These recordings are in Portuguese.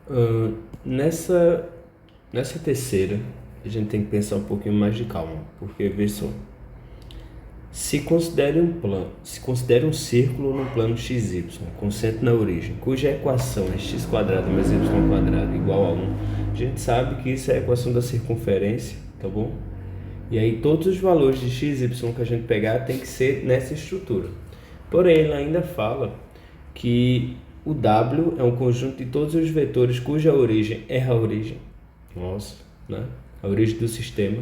Ah, nessa terceira, a gente tem que pensar um pouquinho mais de calma, porque veja só, se considere um círculo num plano XY, com centro na origem, cuja equação é x² mais y² igual a 1, a gente sabe que isso é a equação da circunferência, tá bom? E aí todos os valores de x, y que a gente pegar tem que ser nessa estrutura. Porém, ele ainda fala que o W é um conjunto de todos os vetores cuja origem é a origem, nossa, né? A origem do sistema,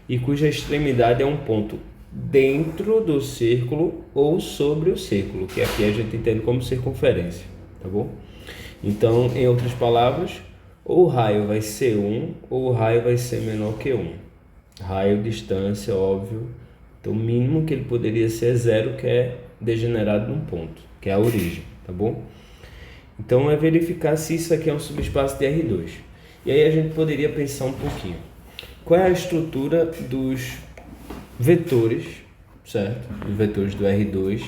e cuja extremidade é um ponto dentro do círculo ou sobre o círculo, que aqui a gente entende como circunferência, tá bom? Então, em outras palavras, ou o raio vai ser 1 ou o raio vai ser menor que 1. Raio, distância, óbvio. Então, o mínimo que ele poderia ser é 0, que é degenerado num ponto, que é a origem, tá bom? Então, é verificar se isso aqui é um subespaço de R2. E aí a gente poderia pensar um pouquinho. Qual é a estrutura dos vetores, certo? Os vetores do R2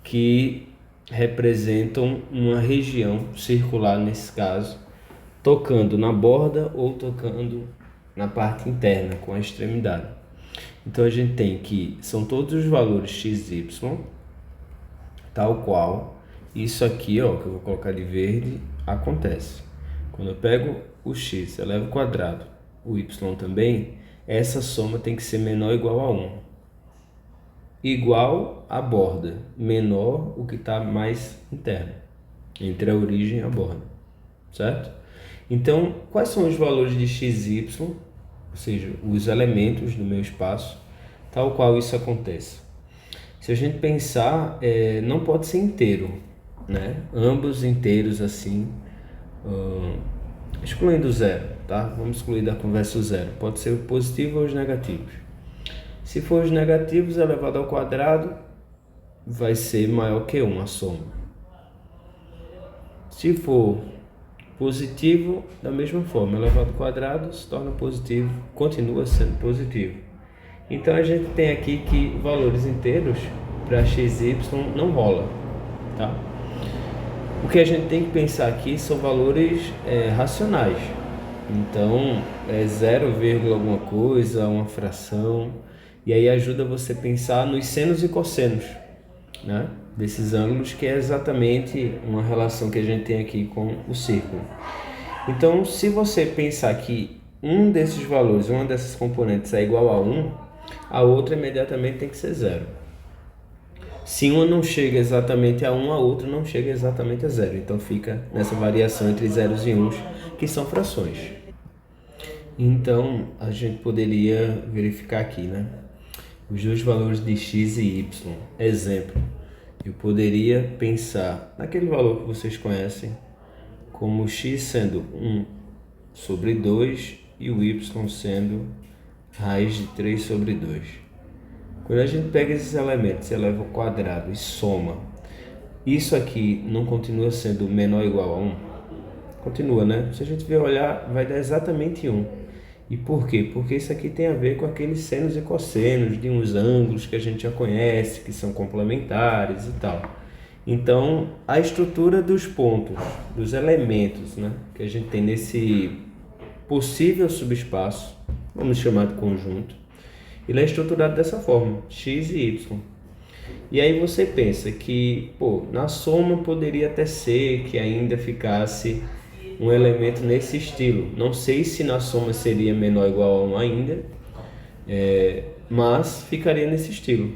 que representam uma região circular, nesse caso, tocando na borda ou tocando na parte interna, com a extremidade. Então a gente tem que são todos os valores x, y, tal qual isso aqui, ó, que eu vou colocar de verde, acontece. Quando eu pego o x, elevo ao quadrado, o y também, essa soma tem que ser menor ou igual a 1. Igual à borda, menor o que está mais interno, entre a origem e a borda, certo? Então, quais são os valores de x e y, ou seja, os elementos do meu espaço, tal qual isso acontece? Se a gente pensar, não pode ser inteiro, né? Ambos inteiros assim, excluindo zero, tá? Vamos excluir da conversa o zero. Pode ser positivo ou os negativos. Se for os negativos, elevado ao quadrado vai ser maior que 1 a soma. Se for positivo, da mesma forma, elevado ao quadrado se torna positivo, continua sendo positivo. Então a gente tem aqui que valores inteiros para x e y não rola, tá? O que a gente tem que pensar aqui são valores racionais. Então é 0, alguma coisa, uma fração, e aí ajuda você a pensar nos senos e cossenos, né? Desses ângulos, que é exatamente uma relação que a gente tem aqui com o círculo. Então, se você pensar que um desses valores, uma dessas componentes é igual a 1, a outra imediatamente tem que ser 0. Se uma não chega exatamente a 1, a outra não chega exatamente a 0. Então fica nessa variação entre zeros e uns, que são frações. Então, a gente poderia verificar aqui, né? Os dois valores de x e y. Exemplo, eu poderia pensar naquele valor que vocês conhecem, como x sendo 1 sobre 2 e o y sendo raiz de 3 sobre 2. Quando a gente pega esses elementos, eleva ao quadrado e soma, isso aqui não continua sendo menor ou igual a 1? Continua, né? Se a gente ver olhar, vai dar exatamente 1. E por quê? Porque isso aqui tem a ver com aqueles senos e cossenos de uns ângulos que a gente já conhece, que são complementares e tal. Então, a estrutura dos pontos, dos elementos, né, que a gente tem nesse possível subespaço, vamos chamar de conjunto, ele é estruturado dessa forma, x e y. E aí você pensa que, na soma poderia até ser que ainda ficasse um elemento nesse estilo. Não sei se na soma seria menor ou igual a 1 ainda, mas ficaria nesse estilo.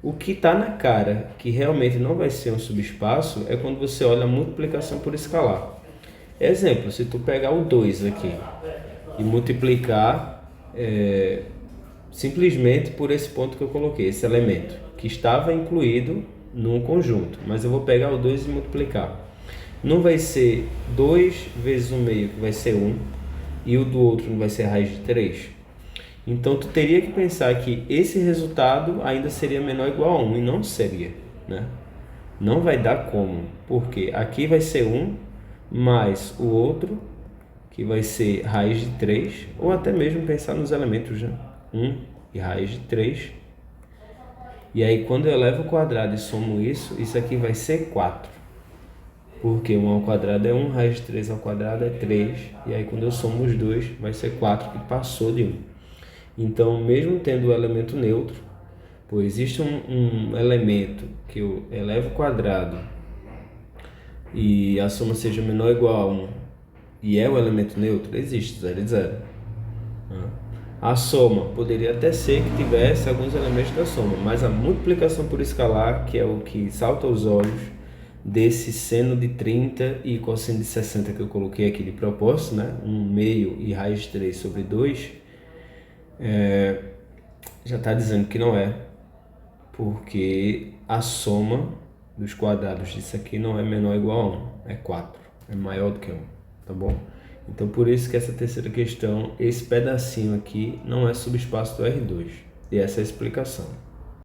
O que está na cara que realmente não vai ser um subespaço é quando você olha a multiplicação por escalar. Exemplo, se tu pegar o 2 aqui e multiplicar simplesmente por esse ponto que eu coloquei, esse elemento, que estava incluído num conjunto, mas eu vou pegar o 2 e multiplicar. Não vai ser 2 vezes 1 meio, que vai ser 1, e o do outro não vai ser raiz de 3. Então, tu teria que pensar que esse resultado ainda seria menor ou igual a 1, e não seria, né? Não vai dar como, porque aqui vai ser 1, mais o outro, que vai ser raiz de 3, ou até mesmo pensar nos elementos, né? 1 e raiz de 3. E aí, quando eu elevo ao quadrado e somo isso, isso aqui vai ser 4. porque 1 ao quadrado é 1, raiz de 3 ao quadrado é 3, e aí quando eu somo os dois, vai ser 4, que passou de 1. Então, mesmo tendo o elemento neutro, pois existe um elemento que eu elevo ao quadrado e a soma seja menor ou igual a 1, e é o elemento neutro, existe 0 e 0. A soma poderia até ser que tivesse alguns elementos da soma, mas a multiplicação por escalar, que é o que salta aos olhos desse seno de 30 e cosseno de 60 que eu coloquei aqui de propósito, né? 1 meio e raiz de 3 sobre 2, já está dizendo que não é, porque a soma dos quadrados disso aqui não é menor ou igual a 1, é 4, é maior do que 1, tá bom? Então por isso que essa terceira questão, esse pedacinho aqui não é subespaço do R2, e essa é a explicação.